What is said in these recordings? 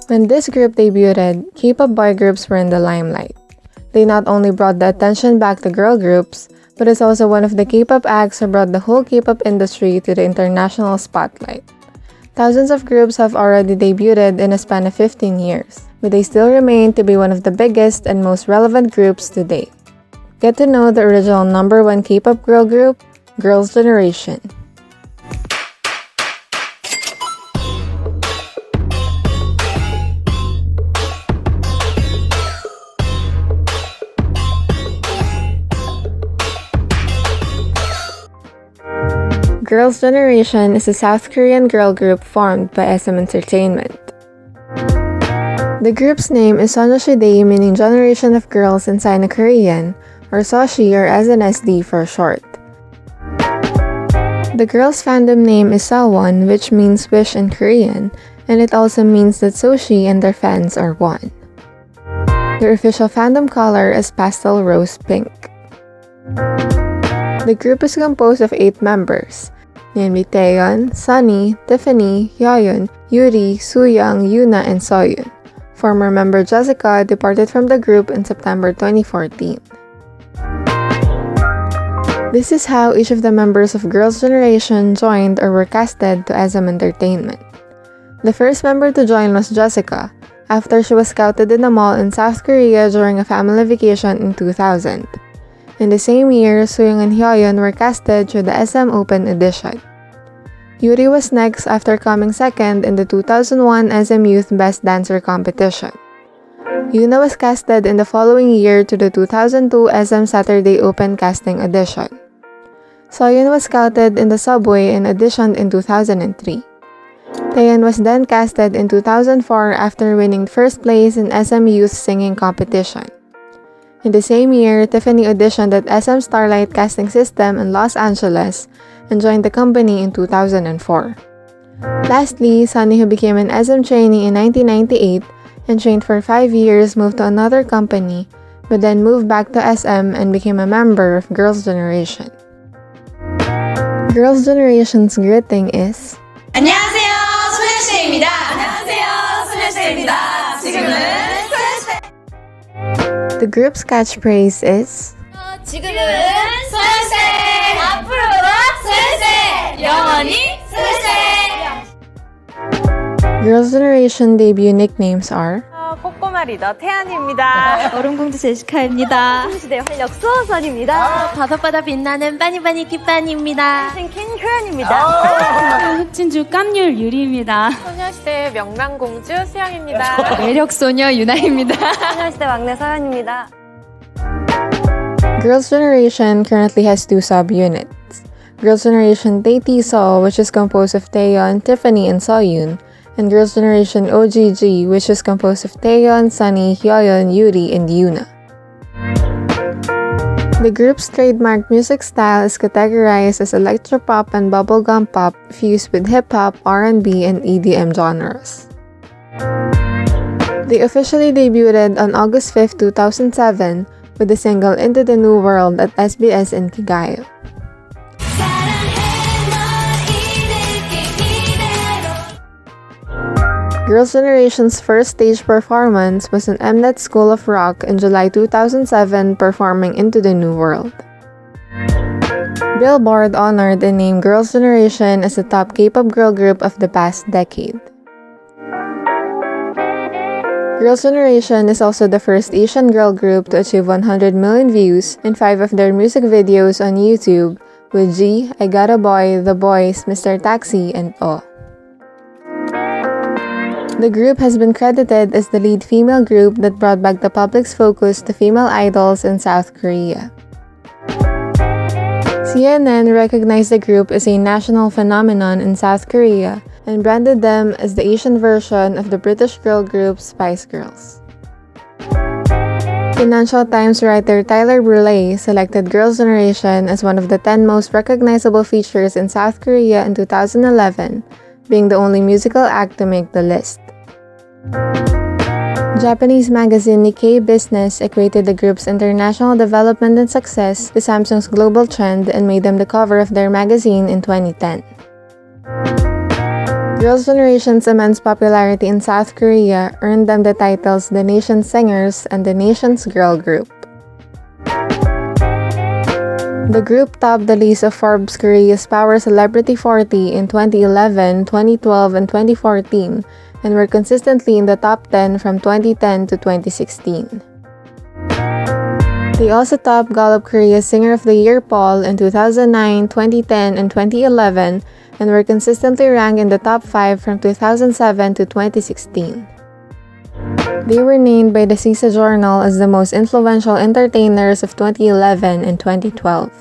When this group debuted, K-pop boy groups were in the limelight. They not only brought the attention back to girl groups, but is also one of the K-pop acts who brought the whole K-pop industry to the international spotlight. Thousands of groups have already debuted in a span of 15 years, but they still remain to be one of the biggest and most relevant groups today. Get to know the original #1 K-pop girl group, Girls' Generation. Girls' Generation is a South Korean girl group formed by SM Entertainment. The group's name is Soshi, meaning Generation of Girls in Sino-Korean, or Soshi or SNSD for short. The girls' fandom name is Seohyun, which means wish in Korean, and it also means that Soshi and their fans are one. Their official fandom color is pastel rose pink. The group is composed of 8 members, namely Taeyeon, Sunny, Tiffany, Hyoyeon, Yuri, Sooyoung, Yoona, and Seohyun. Former member Jessica departed from the group in September 2014. This is how each of the members of Girls' Generation joined or were casted to SM Entertainment. The first member to join was Jessica, after she was scouted in a mall in South Korea during a family vacation in 2000. In the same year, Sooyoung and Hyoyeon were casted through the SM Open Edition. Yuri was next after coming second in the 2001 SM Youth Best Dancer competition. Yoona was casted in the following year to the 2002 SM Saturday Open Casting Edition. Seohyun was scouted in the Subway and auditioned in 2003. Taeyeon was then casted in 2004 after winning first place in SM Youth Singing Competition. In the same year, Tiffany auditioned at SM Starlight Casting System in Los Angeles and joined the company in 2004. Lastly, Sunny, who became an SM trainee in 1998 and trained for 5 years, moved to another company, but then moved back to SM and became a member of Girls' Generation. Girls' Generation's greeting is 안녕하세요, 소녀시대입니다. 안녕하세요, 소녀시대입니다. 지금은 소녀시대. The group's catchphrase is 지금은 소녀시대. 앞으로도 소녀시대. 영원히 소녀시대. Girls' Generation debut nicknames are 꼬꼬마 리더 태연입니다. 얼음공주 제시카입니다. 소녀시대 활력 수호선입니다. 바다바다 빛나는 빠니빠니 kit반입니다. 킹 효연입니다. 흑진주 깜률 유리입니다. 소녀시대 명랑공주 수영입니다. 매력소녀 유나입니다. 소녀시대 막내 서연입니다. Girls' Generation currently has 2 subunits. Girls' Generation Taeyeon, which is composed of Taeyeon, Tiffany, and Seohyun, and Girls' Generation OGG, which is composed of Taeyeon, Sunny, Hyoyeon, Yuri, and Yoona. The group's trademark music style is categorized as electropop and bubblegum pop fused with hip-hop, R&B, and EDM genres. They officially debuted on August 5, 2007 with the single Into the New World at SBS in Kigayo. Girls' Generation's first stage performance was in Mnet School of Rock in July 2007, performing Into the New World. Billboard honored and named Girls' Generation as the top K-pop girl group of the past decade. Girls' Generation is also the first Asian girl group to achieve 100 million views in 5 of their music videos on YouTube, with G, I Got a Boy, The Boys, Mr. Taxi, and O. The group has been credited as the lead female group that brought back the public's focus to female idols in South Korea. CNN recognized the group as a national phenomenon in South Korea and branded them as the Asian version of the British girl group Spice Girls. Financial Times writer Tyler Brule selected Girls' Generation as one of the 10 most recognizable features in South Korea in 2011, being the only musical act to make the list. Japanese magazine Nikkei Business equated the group's international development and success to Samsung's global trend and made them the cover of their magazine in 2010. Girls' Generation's immense popularity in South Korea earned them the titles the nation's singers and the nation's girl group. The group topped the list of Forbes Korea's Power Celebrity 40 in 2011, 2012, and 2014, and were consistently in the top 10 from 2010 to 2016. They also topped Gallup Korea's Singer of the Year poll in 2009, 2010, and 2011, and were consistently ranked in the top 5 from 2007 to 2016. They were named by the CISA Journal as the most influential entertainers of 2011 and 2012.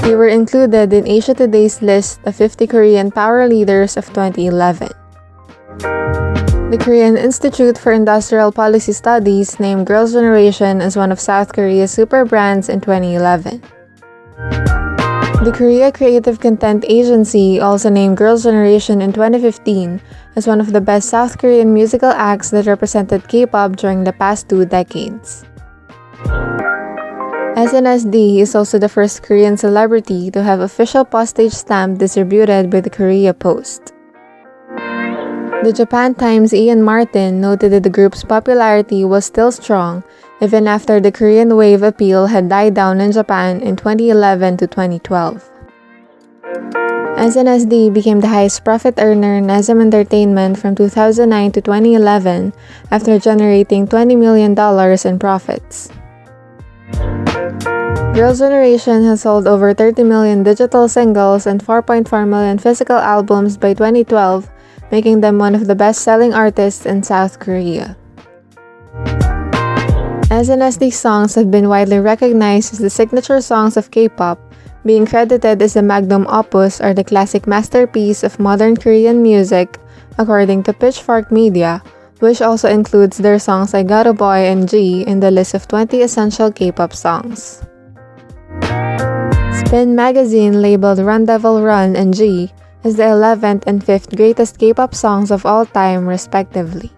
They were included in Asia Today's list of 50 Korean power leaders of 2011. The Korean Institute for Industrial Policy Studies named Girls' Generation as one of South Korea's super brands in 2011. The Korea Creative Content Agency also named Girls' Generation in 2015 as one of the best South Korean musical acts that represented K-pop during the past 2 decades. SNSD is also the first Korean celebrity to have official postage stamp distributed by the Korea Post. The Japan Times' Ian Martin noted that the group's popularity was still strong even after the Korean Wave appeal had died down in Japan in 2011 to 2012. SNSD became the highest profit earner in SM Entertainment from 2009 to 2011 after generating $20 million in profits. Girls' Generation has sold over 30 million digital singles and 4.4 million physical albums by 2012, making them one of the best-selling artists in South Korea. SNSD songs have been widely recognized as the signature songs of K-pop, being credited as the magnum opus or the classic masterpiece of modern Korean music, according to Pitchfork Media, which also includes their songs I Got a Boy and G in the list of 20 essential K-pop songs. Spin Magazine labeled Run Devil Run and G as the 11th and 5th greatest K-pop songs of all time, respectively.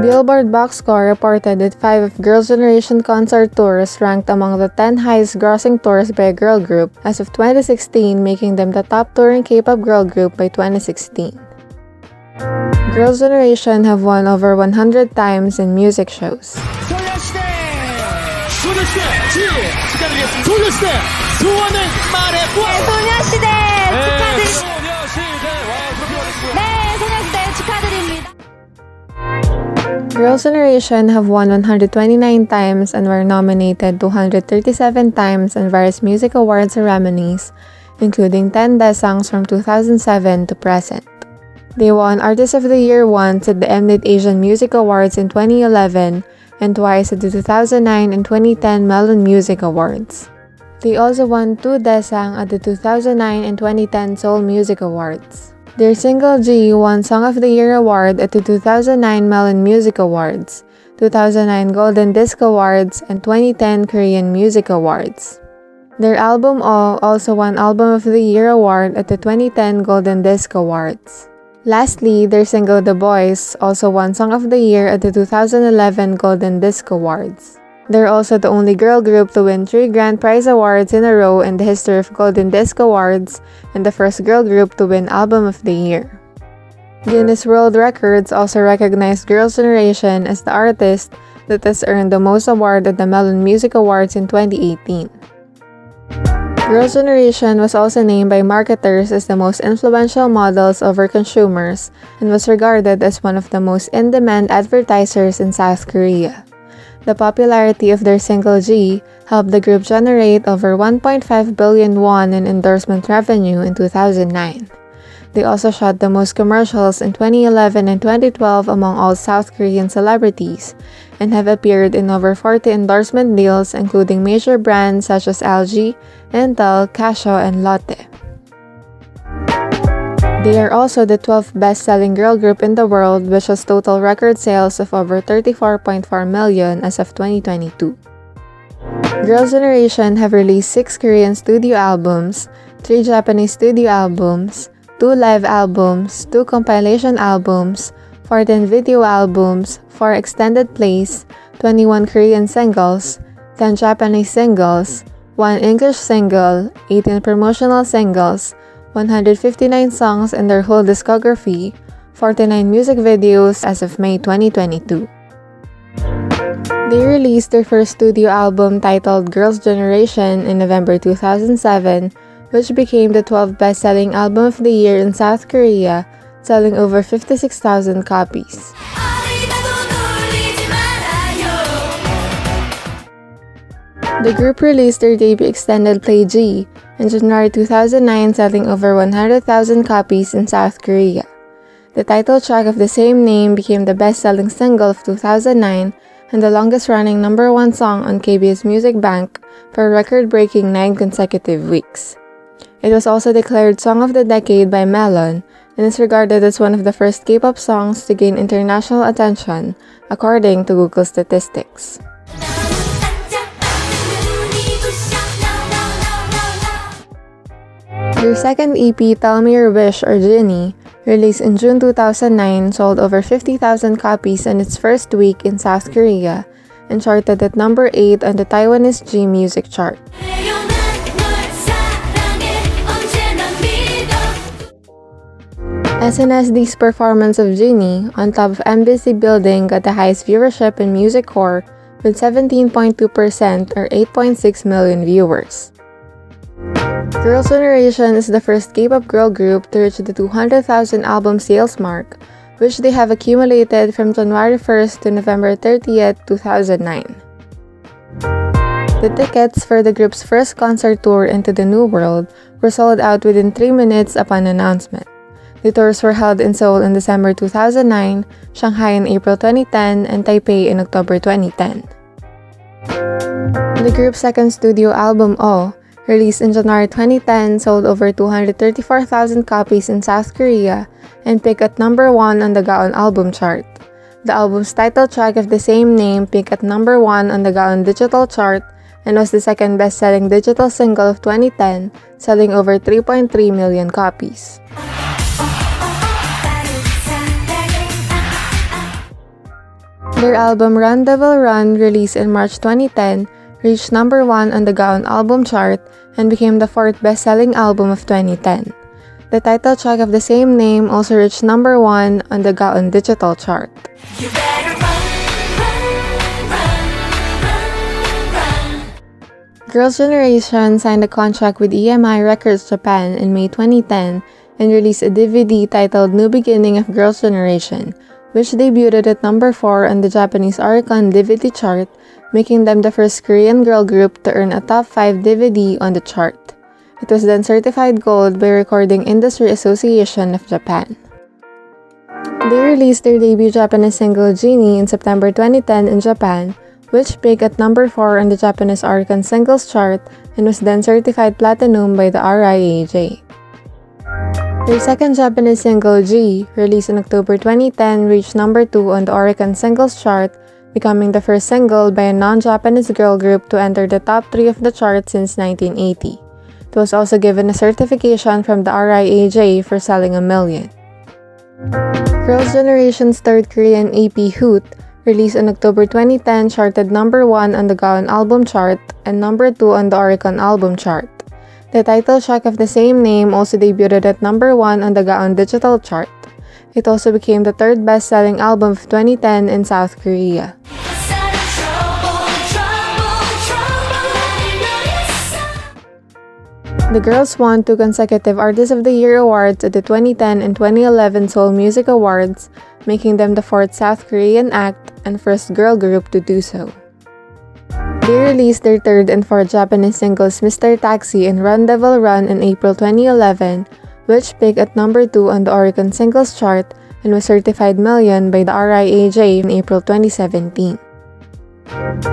Billboard Box Score reported that 5 of Girls' Generation concert tours ranked among the 10 highest-grossing tours by a girl group as of 2016, making them the top touring K-pop girl group by 2016. Girls' Generation have won over 100 times in music shows. Girls' Generation have won 129 times and were nominated 237 times in various music award ceremonies, including 10 Daesangs from 2007 to present. They won Artist of the Year once at the Mnet Asian Music Awards in 2011 and twice at the 2009 and 2010 Melon Music Awards. They also won 2 Daesang at the 2009 and 2010 Seoul Music Awards. Their single G won Song of the Year award at the 2009 Melon Music Awards, 2009 Golden Disc Awards, and 2010 Korean Music Awards. Their album O also won Album of the Year award at the 2010 Golden Disc Awards. Lastly, their single The Boys also won Song of the Year at the 2011 Golden Disc Awards. They're also the only girl group to win 3 Grand Prize Awards in a row in the history of Golden Disc Awards and the first girl group to win Album of the Year. Guinness World Records also recognized Girls' Generation as the artist that has earned the most award at the Melon Music Awards in 2018. Girls' Generation was also named by marketers as the most influential models over consumers and was regarded as one of the most in-demand advertisers in South Korea. The popularity of their single G helped the group generate over 1.5 billion won in endorsement revenue in 2009. They also shot the most commercials in 2011 and 2012 among all South Korean celebrities, and have appeared in over 40 endorsement deals including major brands such as LG, Intel, Casio, and Lotte. They are also the 12th best-selling girl group in the world, which has total record sales of over 34.4 million as of 2022. Girls' Generation have released 6 Korean studio albums, 3 Japanese studio albums, 2 live albums, 2 compilation albums, 14 video albums, 4 extended plays, 21 Korean singles, 10 Japanese singles, 1 English single, 18 promotional singles, 159 songs in their whole discography, 49 music videos as of May 2022. They released their first studio album titled Girls' Generation in November 2007, which became the 12th best-selling album of the year in South Korea, selling over 56,000 copies. The group released their debut extended play G in January 2009, selling over 100,000 copies in South Korea. The title track of the same name became the best-selling single of 2009 and the longest-running #1 song on KBS Music Bank for a record-breaking 9 consecutive weeks. It was also declared Song of the Decade by Melon and is regarded as one of the first K-pop songs to gain international attention, according to Google statistics. Their second EP, Tell Me Your Wish or Genie, released in June 2009, sold over 50,000 copies in its first week in South Korea and charted at number 8 on the Taiwanese G Music chart. SNSD performance of Genie on top of Embassy Building got the highest viewership in Music Core with 17.2% or 8.6 million viewers. Girls' Generation is the first K-pop girl group to reach the 200,000 album sales mark, which they have accumulated from January 1st to November 30th, 2009. The tickets for the group's first concert tour into the New World were sold out within 3 minutes upon announcement. The tours were held in Seoul in December 2009, Shanghai in April 2010, and Taipei in October 2010. The group's second studio album, Oh, released in January 2010, sold over 234,000 copies in South Korea and peaked at number 1 on the Gaon album chart. The album's title track of the same name peaked at number 1 on the Gaon digital chart and was the second best-selling digital single of 2010, selling over 3.3 million copies. Their album Run Devil Run, released in March 2010, reached number 1 on the Gaon album chart and became the 4th best-selling album of 2010. The title track of the same name also reached number 1 on the Gaon digital chart. Girls' Generation signed a contract with EMI Records Japan in May 2010 and released a DVD titled New Beginning of Girls' Generation, which debuted at number 4 on the Japanese Oricon DVD chart, making them the first Korean girl group to earn a top 5 DVD on the chart. It was then certified gold by Recording Industry Association of Japan. They released their debut Japanese single Genie in September 2010 in Japan, which peaked at number 4 on the Japanese Oricon Singles chart and was then certified platinum by the RIAJ. Their second Japanese single, G, released in October 2010, reached number 2 on the Oricon Singles chart, becoming the first single by a non-Japanese girl group to enter the top 3 of the chart since 1980. It was also given a certification from the RIAJ for selling 1 million. Girls' Generation's third Korean EP, Hoot, released in October 2010, charted number 1 on the Gaon album chart and number 2 on the Oricon album chart. The title track of the same name also debuted at number 1 on the Gaon digital chart. It also became the 3rd best-selling album of 2010 in South Korea. The girls won 2 consecutive Artist of the Year awards at the 2010 and 2011 Seoul Music Awards, making them the 4th South Korean act and first girl group to do so. They released their 3rd and 4th Japanese singles Mr. Taxi and Run Devil Run in April 2011, which peaked at number 2 on the Oricon Singles chart and was certified million by the RIAJ in April 2017.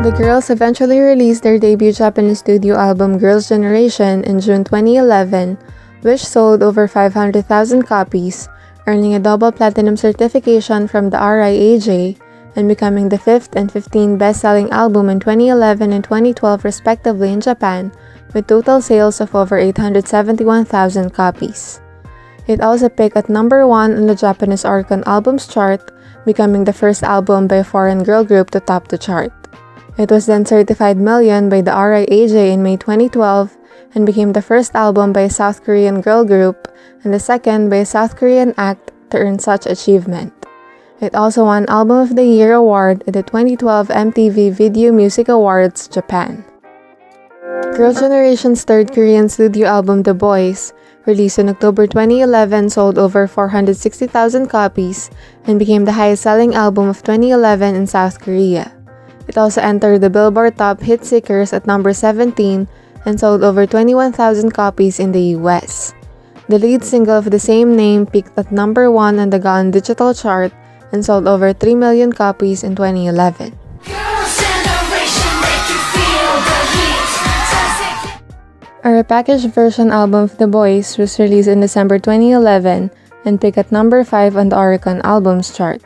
The girls eventually released their debut Japanese studio album Girls' Generation in June 2011, which sold over 500,000 copies, earning a double platinum certification from the RIAJ and becoming the 5th and 15th best-selling album in 2011 and 2012 respectively in Japan, with total sales of over 871,000 copies. It also peaked at number 1 on the Japanese Oricon Albums chart, becoming the first album by a foreign girl group to top the chart. It was then certified million by the RIAJ in May 2012 and became the first album by a South Korean girl group and the second by a South Korean act to earn such achievement. It also won Album of the Year award at the 2012 MTV Video Music Awards, Japan. Girls' Generation's third Korean studio album, The Boys, released in October 2011, sold over 460,000 copies and became the highest-selling album of 2011 in South Korea. It also entered the Billboard Top Hit Seekers at number 17 and sold over 21,000 copies in the US. The lead single of the same name peaked at number 1 on the Gaon digital chart and sold over 3 million copies in 2011. A repackaged version album of The Boys was released in December 2011 and peaked at number 5 on the Oricon Albums chart.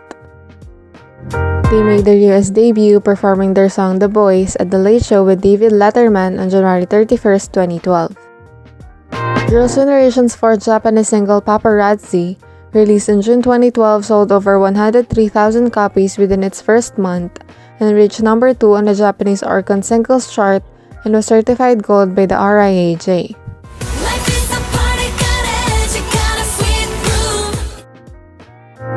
They made their US debut performing their song The Boys at The Late Show with David Letterman on January 31, 2012. Girls' Generation's fourth Japanese single, Paparazzi, released in June 2012, sold over 103,000 copies within its first month and reached number 2 on the Japanese Oricon Singles chart and was certified gold by the RIAJ.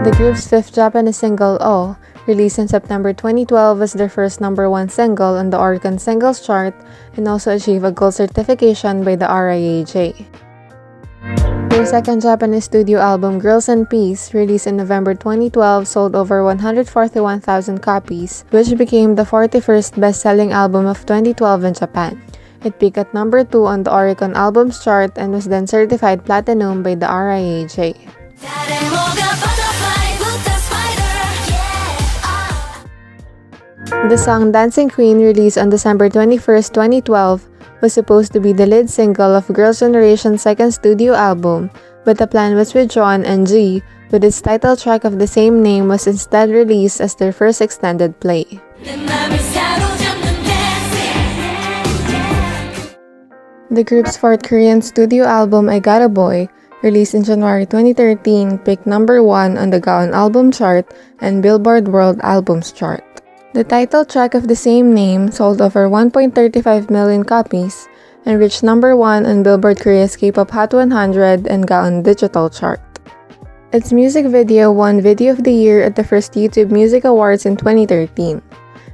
The group's fifth Japanese single, Oh, released in September 2012, was their first number 1 single on the Oricon Singles chart and also achieved a gold certification by the RIAJ. Their second Japanese studio album, Girls and Peace, released in November 2012, sold over 141,000 copies, which became the 41st best-selling album of 2012 in Japan. It peaked at number 2 on the Oricon Albums chart and was then certified platinum by the RIAJ. The song Dancing Queen, released on December 21, 2012, was supposed to be the lead single of Girls' Generation's second studio album, but the plan was withdrawn and G, with its title track of the same name, was instead released as their first extended play. The group's fourth Korean studio album, I Got a Boy, released in January 2013, peaked number 1 on the Gaon Album chart and Billboard World Albums chart. The title track of the same name sold over 1.35 million copies and reached number 1 on Billboard Korea's Kpop Hot 100 and Gaon Digital chart. Its music video won Video of the Year at the first YouTube Music Awards in 2013.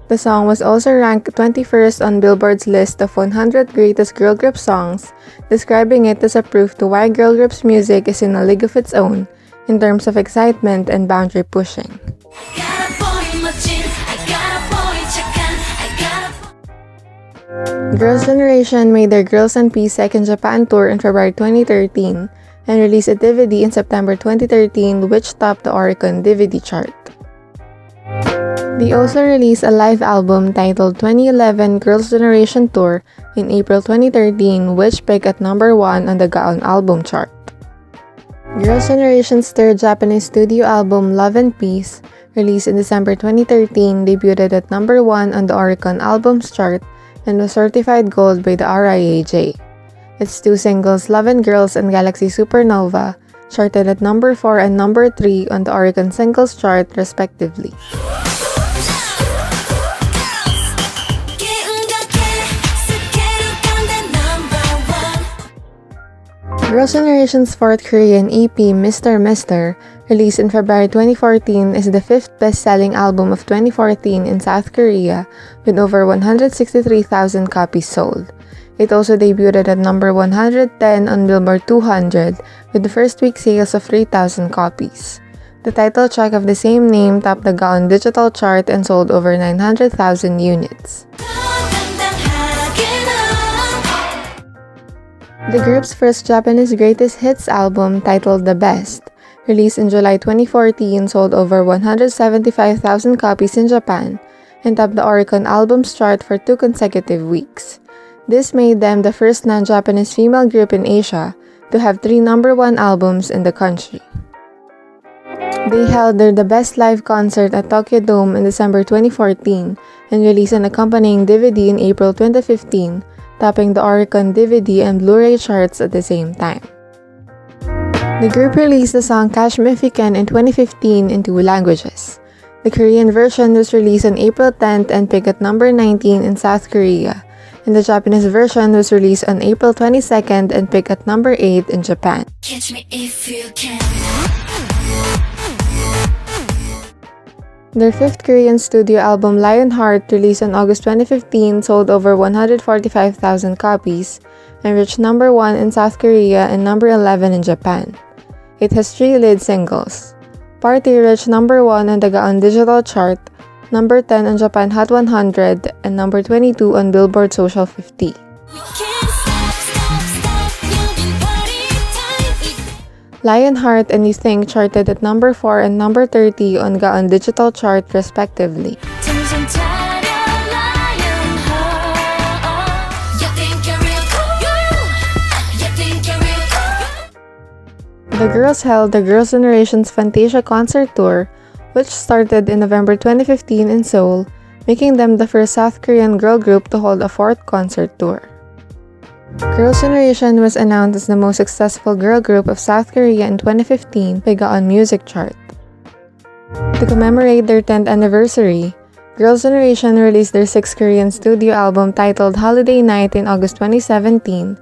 The song was also ranked 21st on Billboard's list of 100 greatest girl group songs, describing it as a proof to why girl groups' music is in a league of its own in terms of excitement and boundary pushing. Girls' Generation made their Girls and Peace second Japan tour in February 2013 and released a DVD in September 2013, which topped the Oricon DVD chart. They also released a live album titled 2011 Girls' Generation Tour in April 2013, which peaked at number 1 on the Gaon album chart. Girls' Generation's third Japanese studio album, Love and Peace, released in December 2013, debuted at number 1 on the Oricon Albums chart and was certified gold by the RIAJ. Its two singles, Love and Girls and Galaxy Supernova, charted at number 4 and number 3 on the Oricon Singles chart, respectively. Girls' Generation's fourth Korean EP, Mr. Mister, released in February 2014, is the fifth best-selling album of 2014 in South Korea, with over 163,000 copies sold. It also debuted at number 110 on Billboard 200, with the first week sales of 3,000 copies. The title track of the same name topped the Gaon digital chart and sold over 900,000 units. The group's first Japanese greatest hits album, titled The Best, released in July 2014, sold over 175,000 copies in Japan and topped the Oricon Albums chart for 2 consecutive weeks. This made them the first non-Japanese female group in Asia to have 3 number 1 albums in the country. They held their The Best live concert at Tokyo Dome in December 2014 and released an accompanying DVD in April 2015, topping the Oricon DVD and Blu-ray charts at the same time. The group released the song Catch Me If You Can in 2015 in 2 languages. The Korean version was released on April 10th and peaked at number 19 in South Korea, and the Japanese version was released on April 22nd and peaked at number 8 in Japan. Catch me if you can. Their fifth Korean studio album Lionheart, released on August 2015, sold over 145,000 copies and reached number 1 in South Korea and number 11 in Japan. It has 3 lead singles. Party reached number 1 on the Gaon Digital Chart, number 10 on Japan Hot 100, and number 22 on Billboard Social 50. Lionheart and You Think charted at number 4 and number 30 on Gaon Digital Chart respectively. The girls held the Girls' Generation's Fantasia concert tour, which started in November 2015 in Seoul, making them the first South Korean girl group to hold a 4th concert tour. Girls' Generation was announced as the most successful girl group of South Korea in 2015 by Gaon Music Chart. To commemorate their 10th anniversary, Girls' Generation released their 6th Korean studio album titled Holiday Night in August 2017,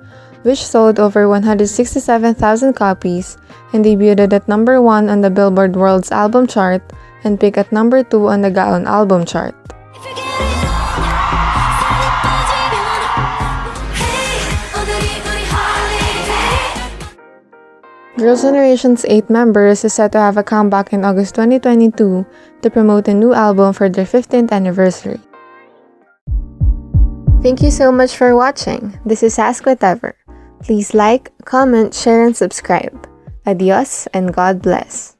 which sold over 167,000 copies and debuted at number 1 on the Billboard World's Album Chart and peaked at number 2 on the Gaon Album Chart. Girls' Generation's 8 members is set to have a comeback in August 2022 to promote a new album for their 15th anniversary. Thank you so much for watching. This is Ask Whatever. Please like, comment, share, and subscribe. Adios and God bless.